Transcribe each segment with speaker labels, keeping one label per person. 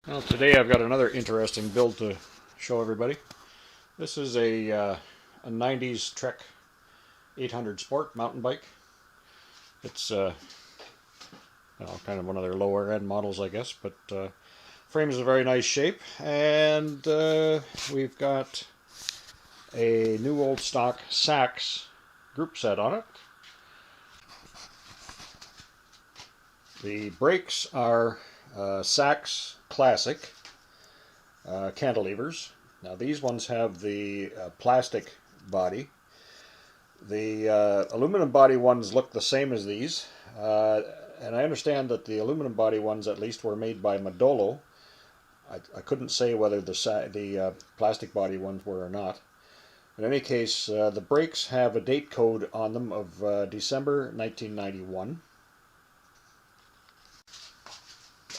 Speaker 1: Well, today I've got another interesting build to show everybody. This is a 90s Trek 800 Sport mountain bike. It's kind of one of their lower end models, I guess, but frame is a very nice shape, and we've got a new old stock Sachs group set on it. The brakes are Sachs Classic cantilevers. Now these ones have the plastic body. The aluminum body ones look the same as these, and I understand that the aluminum body ones at least were made by Modolo. I couldn't say whether the plastic body ones were or not. In any case, the brakes have a date code on them of December 1991.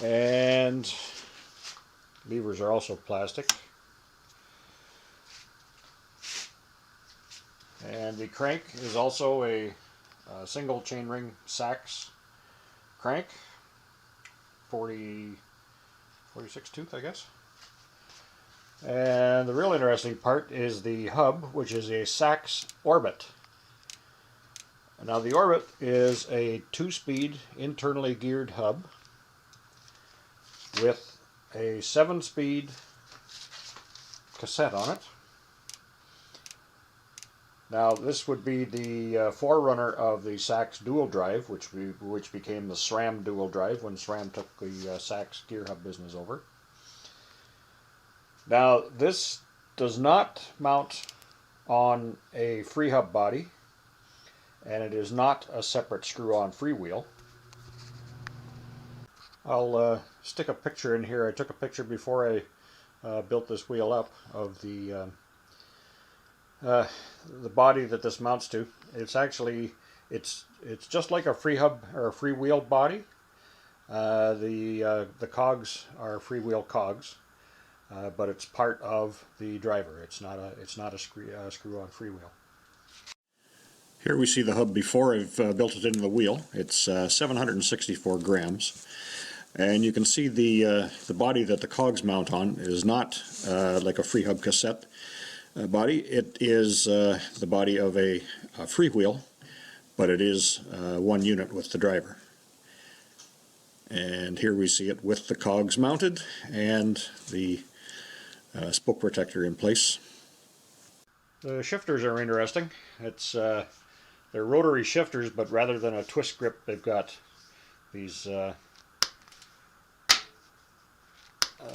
Speaker 1: And levers are also plastic. And the crank is also a single chainring Sachs crank, 46 tooth, I guess. And the real interesting part is the hub, which is a Sachs Orbit. Now the Orbit is a 2-speed internally geared hub with a 7-speed cassette on it. Now this would be the forerunner of the Sachs dual drive, which became the SRAM dual drive when SRAM took the Sachs gear hub business over. Now this does not mount on a free hub body, and it is not a separate screw-on freewheel. I'll stick a picture in here. I took a picture before I built this wheel up of the body that this mounts to. It's actually it's just like a free hub or a freewheel body. The cogs are freewheel cogs, but it's part of the driver. It's not a screw-on freewheel. Here we see the hub before I've built it into the wheel. It's 764 grams. And you can see the body that the cogs mount on is not like a free hub cassette body. It is the body of a freewheel, but it is one unit with the driver. And here we see it with the cogs mounted and the spoke protector in place. The shifters are interesting. They're rotary shifters, but rather than a twist grip, they've got these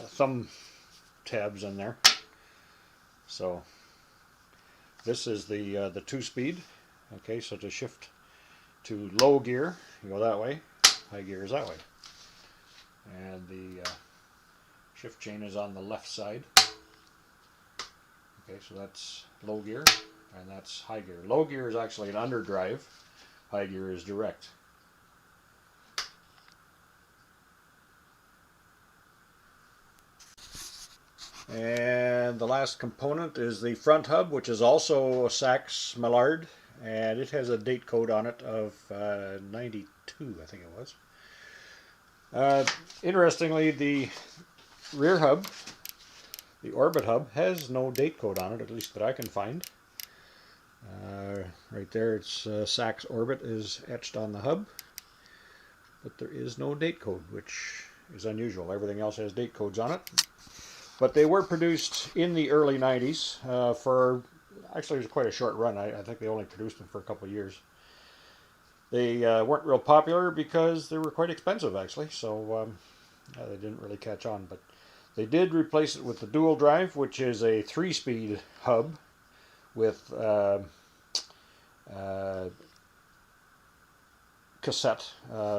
Speaker 1: thumb tabs in there. So this is the 2-speed. Okay, so to shift to low gear, you go that way. High gear is that way. And the shift chain is on the left side. Okay, so that's low gear, and that's high gear. Low gear is actually an underdrive. High gear is direct. And the last component is the front hub, which is also a Sachs Millard, and it has a date code on it of 92, I think it was. Interestingly, the rear hub, the Orbit hub, has no date code on it, at least that I can find. Right there, it's Sachs Orbit is etched on the hub, but there is no date code, which is unusual. Everything else has date codes on it. But they were produced in the early 90s for, actually it was quite a short run. I think they only produced them for a couple of years. They weren't real popular because they were quite expensive, actually, so they didn't really catch on. But they did replace it with the dual drive, which is a 3-speed hub with cassette,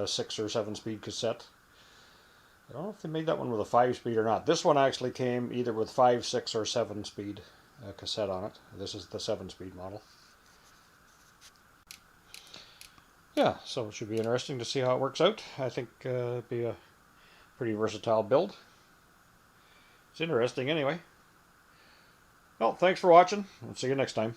Speaker 1: 6 or 7-speed cassette. I don't know if they made that one with a 5-speed or not. This one actually came either with 5, 6, or 7-speed cassette on it. This is the 7-speed model. Yeah, so it should be interesting to see how it works out. I think it'll be a pretty versatile build. It's interesting anyway. Well, thanks for watching. I'll see you next time.